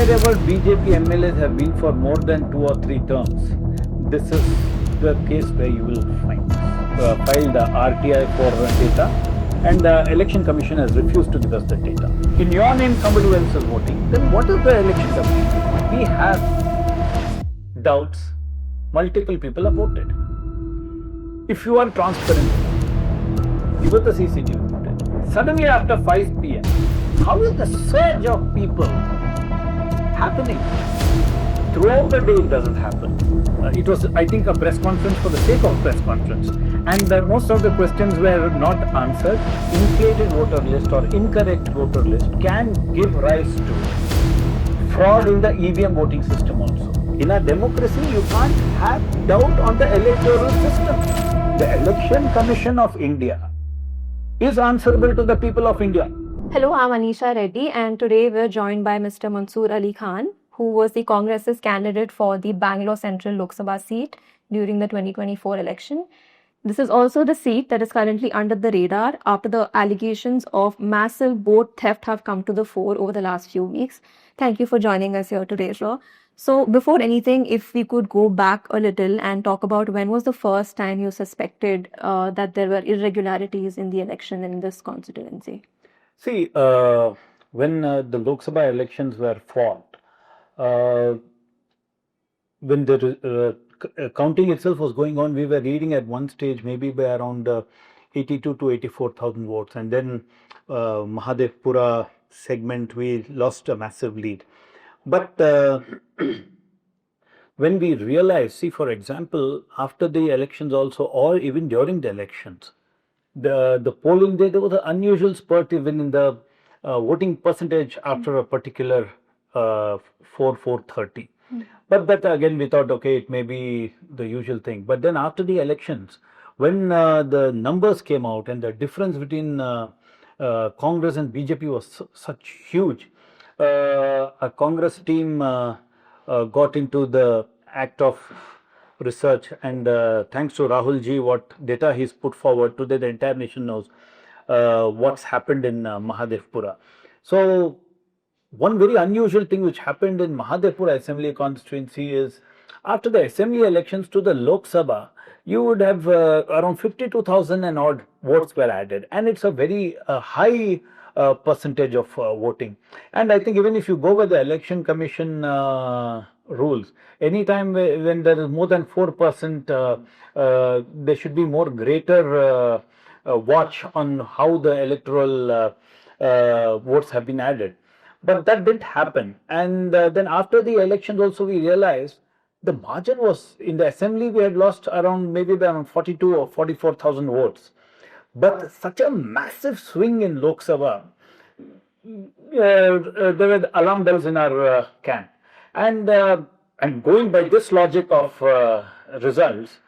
wherever BJP MLAs have been for more than 2 or 3 terms, this is the case where you will file the RTI for data, and the Election Commission has refused to give us the data. In your name, somebody else is voting. Then what is the Election Commission? We have doubts. Multiple people have voted. If you are transparent, you got the CCTV footage. Suddenly after 5 p.m., how is the surge of people happening? Throughout the day it doesn't happen. It was, I think, a press conference for the sake of press conference. And most of the questions were not answered. Inflated voter list or incorrect voter list can give rise to fraud in the EVM voting system also. In a democracy, you can't have doubt on the electoral system. The Election Commission of India is answerable to the people of India. Hello, I'm Anisha Reddy, and today we're joined by Mr. Mansoor Ali Khan, who was the Congress's candidate for the Bangalore Central Lok Sabha seat during the 2024 election. This is also the seat that is currently under the radar after the allegations of massive vote theft have come to the fore over the last few weeks. Thank you for joining us here today, sir. So before anything, if we could go back a little and talk about when was the first time you suspected that there were irregularities in the election in this constituency? See, when the Lok Sabha elections were fought, when the counting itself was going on, we were reading at one stage maybe by around 82 to 84,000 votes, and then Mahadevapura segment we lost a massive lead. But when we realized, see, for example, after the elections also, or even during the elections, the polling day, there was an unusual spurt even in the voting percentage after a particular 4:30. But that again we thought, okay, it may be the usual thing. But then after the elections, when the numbers came out and the difference between Congress and BJP was such huge, a Congress team got into the act of research, and thanks to Rahul ji, what data he's put forward, today the entire nation knows what's happened in Mahadevapura. So one very unusual thing which happened in Mahadevapura Assembly constituency is, after the Assembly elections to the Lok Sabha, you would have around 52,000 and odd votes were added, and it's a very high percentage of voting. And I think even if you go by the Election Commission rules, anytime when there is more than 4%, there should be more greater watch on how the electoral votes have been added. But that didn't happen. And then after the elections also we realized the margin was, in the assembly we had lost around maybe around 42 or 44,000 votes. But such a massive swing in Lok Sabha, there were alarm bells in our camp. And going by this logic of results,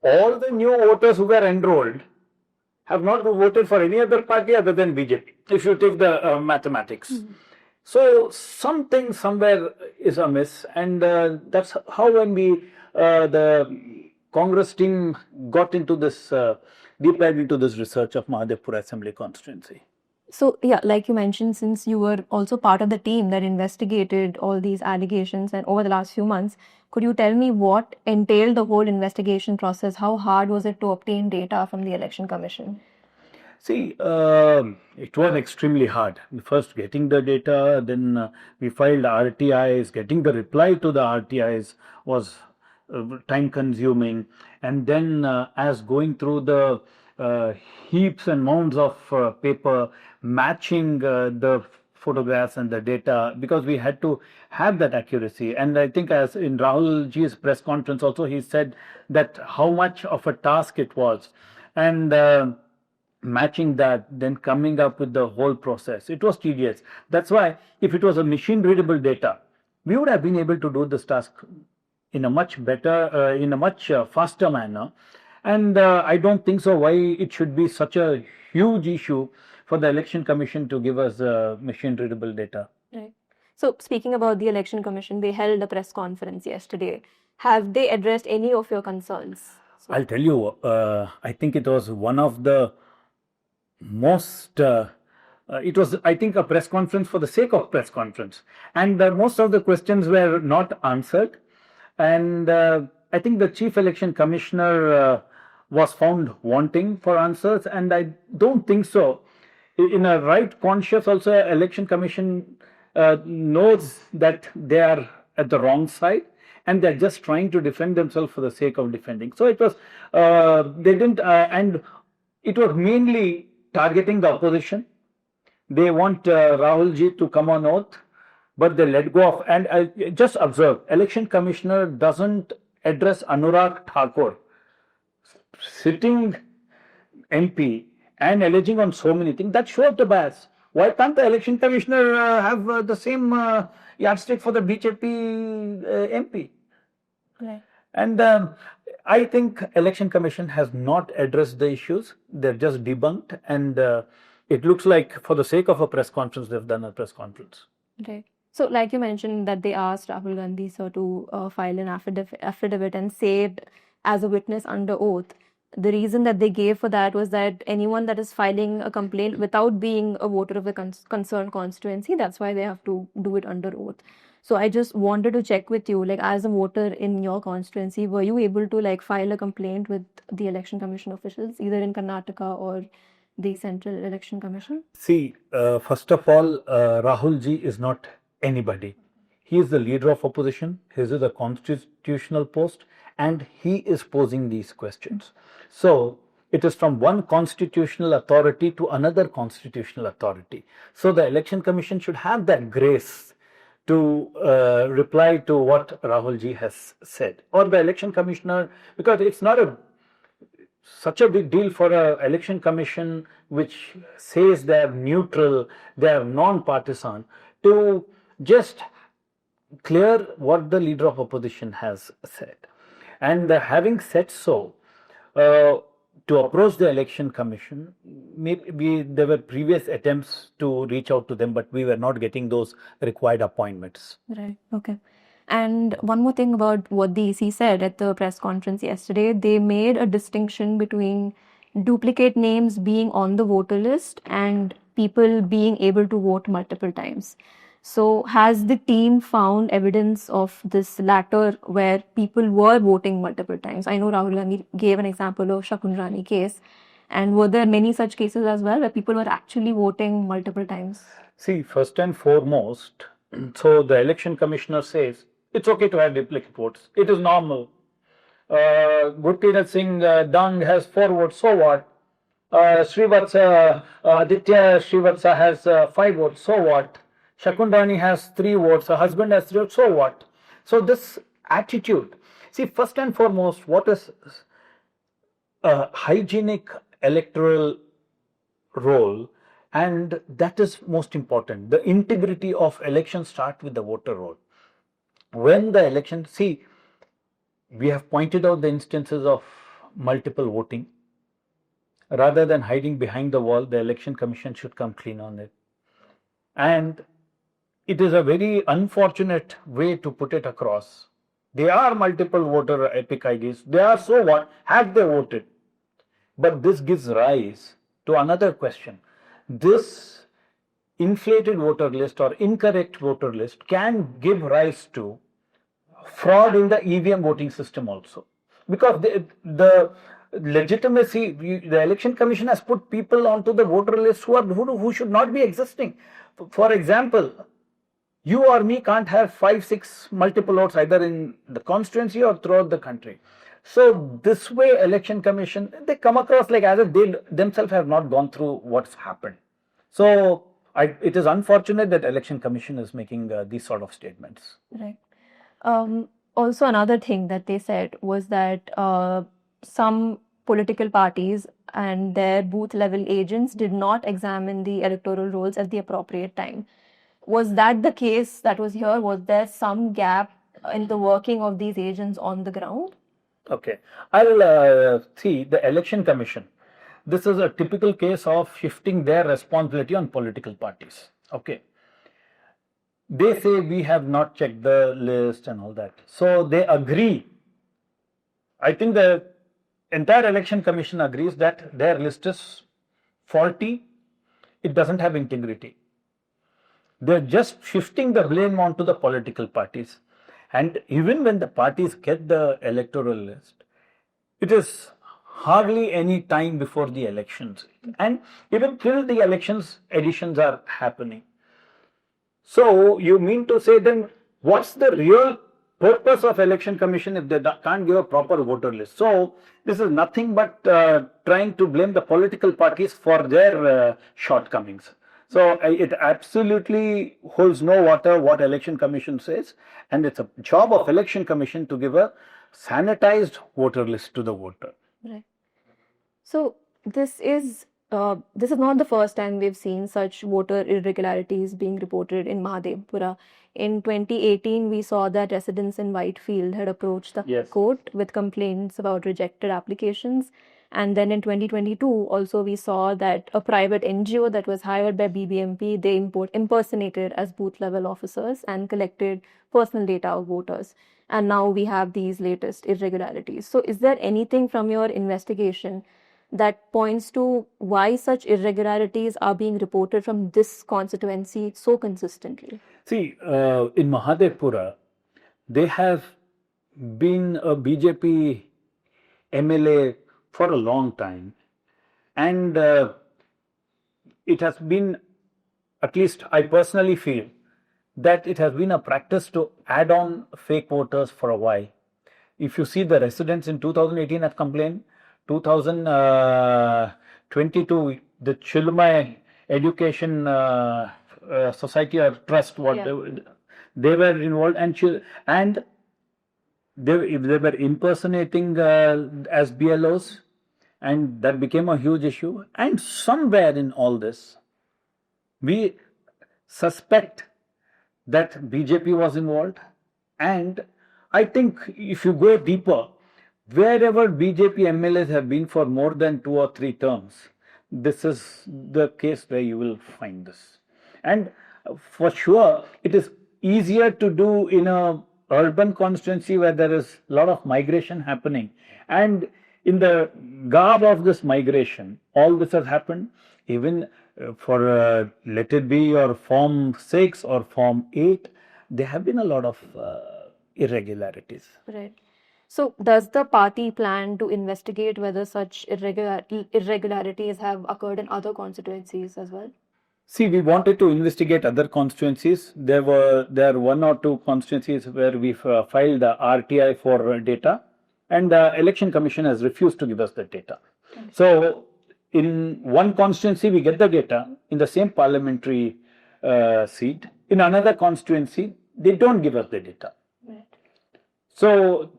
all the new voters who were enrolled have not voted for any other party other than BJP, if you take the mathematics. So something somewhere is amiss, and that's how when the Congress team got into this, deep dive into this research of Mahadevapura Assembly constituency. So yeah, like you mentioned, since you were also part of the team that investigated all these allegations and over the last few months, could you tell me what entailed the whole investigation process? How hard was it to obtain data from the Election Commission? See, it was extremely hard. First getting the data, then we filed RTIs. Getting the reply to the RTIs was time consuming. And then as going through the heaps and mounds of paper, matching the photographs and the data, because we had to have that accuracy. And I think as in Rahul ji's press conference also, he said that how much of a task it was. And matching that, then coming up with the whole process, it was tedious. That's why if it was a machine readable data, we would have been able to do this task in a much better, in a much faster manner. And I don't think so why it should be such a huge issue for the Election Commission to give us machine readable data. Right. So speaking about the Election Commission, they held a press conference yesterday. Have they addressed any of your concerns? I'll tell you, I think it was one of the most it was, I think, a press conference for the sake of press conference. And most of the questions were not answered. And I think the Chief Election Commissioner was found wanting for answers. And I don't think so. In a right conscience, also, Election Commission knows that they are at the wrong side. And they're just trying to defend themselves for the sake of defending. So it was, they didn't, and it was mainly targeting the opposition. They want Rahul ji to come on oath, but they let go of, and just observe, Election Commissioner doesn't address Anurag Thakur, sitting MP, and alleging on so many things. That shows the bias. Why can't the Election Commissioner have the same yardstick for the BJP MP? Right. And I think Election Commission has not addressed the issues. They're just debunked, and it looks like for the sake of a press conference, they've done a press conference. Right. So, like you mentioned, that they asked Rahul Gandhi sir to file an affidavit and say as a witness under oath. The reason that they gave for that was that anyone that is filing a complaint without being a voter of the concerned constituency, that's why they have to do it under oath. So I just wanted to check with you, like as a voter in your constituency, were you able to like file a complaint with the Election Commission officials, either in Karnataka or the Central Election Commission? See, first of all, Rahul ji is not anybody. He is the leader of opposition. His is a constitutional post, and he is posing these questions. So it is from one constitutional authority to another constitutional authority. So the Election Commission should have that grace to reply to what Rahul ji has said, or the Election Commissioner, because it's not such a big deal for an Election Commission which says they are neutral, they are non-partisan, to just clear what the leader of opposition has said. And having said so, to approach the Election Commission, maybe there were previous attempts to reach out to them, but we were not getting those required appointments. Right. Okay. And one more thing about what the EC said at the press conference yesterday, they made a distinction between duplicate names being on the voter list and people being able to vote multiple times. So has the team found evidence of this latter where people were voting multiple times? I know Rahul Gandhi gave an example of Shakunrani case. And were there many such cases as well where people were actually voting multiple times? See, first and foremost, so the Election Commissioner says it's okay to have duplicate votes. It is normal. Gurpreet Singh Dung has 4 votes, so what? Aditya Srivatsa has 5 votes, so what? Shakunrani has 3 votes, her husband has 3 votes, so what? So this attitude, see, first and foremost, what is a hygienic electoral role, and that is most important. The integrity of elections start with the voter roll. When the election, see, we have pointed out the instances of multiple voting. Rather than hiding behind the wall, the Election Commission should come clean on it. And it is a very unfortunate way to put it across. There are multiple voter epic IDs. They are, so what? Have they voted? But this gives rise to another question. This inflated voter list or incorrect voter list can give rise to fraud in the EVM voting system also. Because the legitimacy, the Election Commission has put people onto the voter list who should not be existing. For example, you or me can't have 5-6 multiple votes either in the constituency or throughout the country. So this way, Election Commission, they come across like as if they themselves have not gone through what's happened. So it is unfortunate that Election Commission is making these sort of statements. Right. Also, another thing that they said was that some political parties and their booth level agents did not examine the electoral rolls at the appropriate time. Was that the case that was here? Was there some gap in the working of these agents on the ground? Okay. I'll see the Election Commission. This is a typical case of shifting their responsibility on political parties. Okay. They say we have not checked the list and all that. So they agree. I think the entire Election Commission agrees that their list is faulty it doesn't have integrity. They're just shifting the blame onto the political parties. And even when the parties get the electoral list, it is hardly any time before the elections. And even till the elections, editions are happening. So you mean to say then, what's the real purpose of election commission if they can't give a proper voter list? So this is nothing but trying to blame the political parties for their shortcomings. So it absolutely holds no water what election commission says, and it's a job of election commission to give a sanitized voter list to the voter. Right. So this is not the first time we've seen such voter irregularities being reported in Mahadevapura. In 2018, we saw that residents in Whitefield had approached the Yes. court with complaints about rejected applications. And then in 2022, also we saw that a private NGO that was hired by BBMP, they impersonated as booth level officers and collected personal data of voters. And now we have these latest irregularities. So is there anything from your investigation that points to why such irregularities are being reported from this constituency so consistently? See, in Mahadevapura, they have been a BJP MLA for a long time, and it has been, at least I personally feel, that it has been a practice to add on fake voters for a while. If you see, the residents in 2018 have complained, 2022, the Chilumai Education Society or Trust, they were involved, and they were impersonating as BLOs, and that became a huge issue. And somewhere in all this, we suspect that BJP was involved. And I think if you go deeper, wherever BJP MLAs have been for more than 2 or 3 terms, this is the case where you will find this. And for sure, it is easier to do in a urban constituency where there is a lot of migration happening. And in the garb of this migration, all this has happened. Even for let it be or Form 6 or Form 8, there have been a lot of irregularities. Right. So does the party plan to investigate whether such irregularities have occurred in other constituencies as well? See, we wanted to investigate other constituencies. There are 1 or 2 constituencies where we filed the RTI for data, and the Election Commission has refused to give us the data. Okay. So, in one constituency, we get the data in the same parliamentary seat. In another constituency, they don't give us the data. Right. So,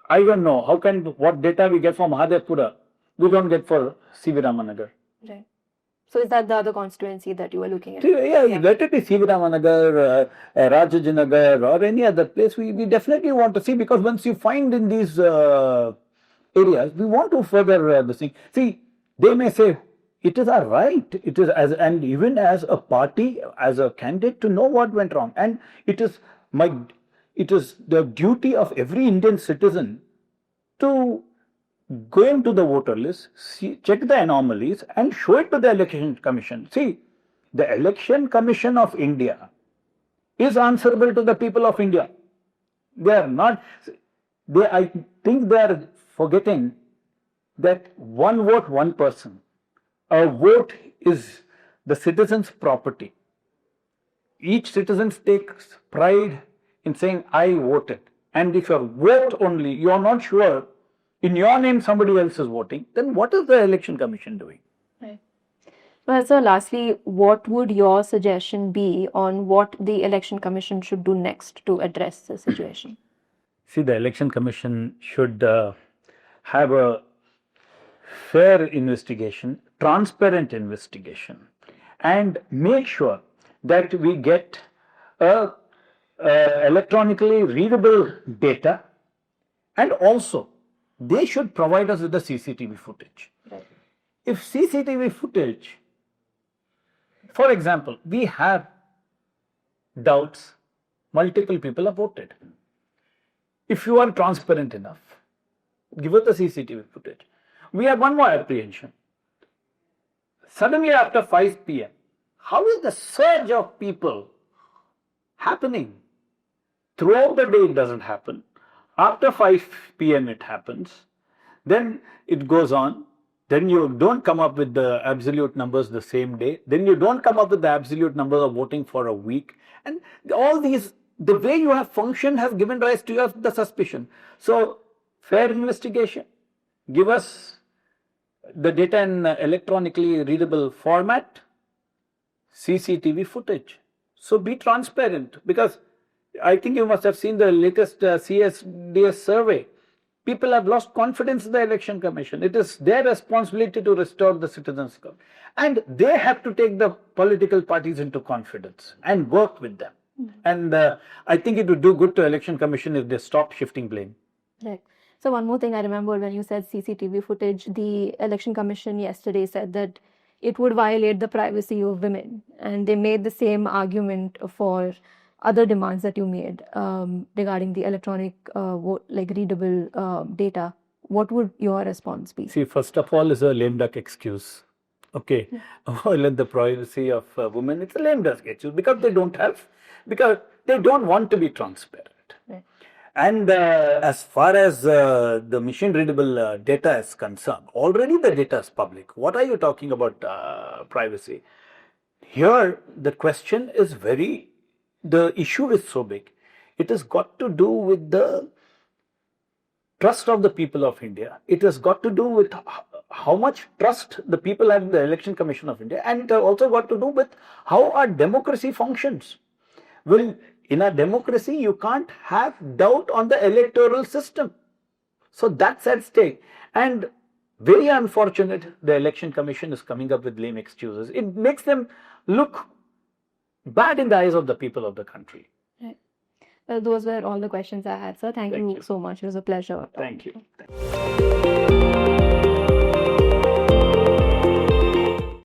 I don't know, what data we get from Mahadevapura, we don't get for C.V. Ramanagar. Right. So is that the other constituency that you were looking at? Yeah. Let it be C.V. Ramanagar, Rajajinagar, or any other place. We definitely want to see, because once you find in these areas, we want to further the thing. See, they may say it is our right. It is and even as a party, as a candidate, to know what went wrong. And it is the duty of every Indian citizen to go into the voter list, check the anomalies, and show it to the Election Commission. See, the Election Commission of India is answerable to the people of India. They are not. I think they are forgetting that one vote, one person. A vote is the citizen's property. Each citizen takes pride in saying, I voted. And if you vote only, you are not sure in your name somebody else is voting, then what is the Election Commission doing? Right. Well, sir, lastly, what would your suggestion be on what the Election Commission should do next to address the situation? See, the Election Commission should have a fair investigation, transparent investigation, and make sure that we get electronically readable data, and also they should provide us with the CCTV footage. Right. If CCTV footage, for example, we have doubts, multiple people have voted. If you are transparent enough, give us the CCTV footage. We have one more apprehension. Suddenly after 5 p.m., how is the surge of people happening? Throughout the day it doesn't happen. After 5 p.m. it happens. Then it goes on. Then you don't come up with the absolute numbers the same day. Then you don't come up with the absolute numbers of voting for a week. And all these, the way you have functioned has given rise to the suspicion. So, fair investigation. Give us the data in electronically readable format, CCTV footage. So be transparent, because I think you must have seen the latest CSDS survey. People have lost confidence in the Election Commission. It is their responsibility to restore the citizens' confidence. And they have to take the political parties into confidence and work with them. And I think it would do good to Election Commission if they stop shifting blame. Right. So one more thing I remember when you said CCTV footage, the Election Commission yesterday said that it would violate the privacy of women. And they made the same argument for other demands that you made regarding the electronic readable data. What would your response be? See, first of all, is a lame duck excuse. Okay, violate the privacy of women. It's a lame duck excuse because they don't want to be transparent. Right. And as far as the machine readable data is concerned, already the data is public. What are you talking about privacy? Here, the question is the issue is so big. It has got to do with the trust of the people of India. It has got to do with how much trust the people have in the Election Commission of India, and it has also got to do with how our democracy functions. Well, in a democracy, you can't have doubt on the electoral system. So that's at stake. And very unfortunate, the Election Commission is coming up with lame excuses. It makes them look bad in the eyes of the people of the country. Right. Well, those were all the questions I had, sir. Thank you so much. It was a pleasure. Thank you.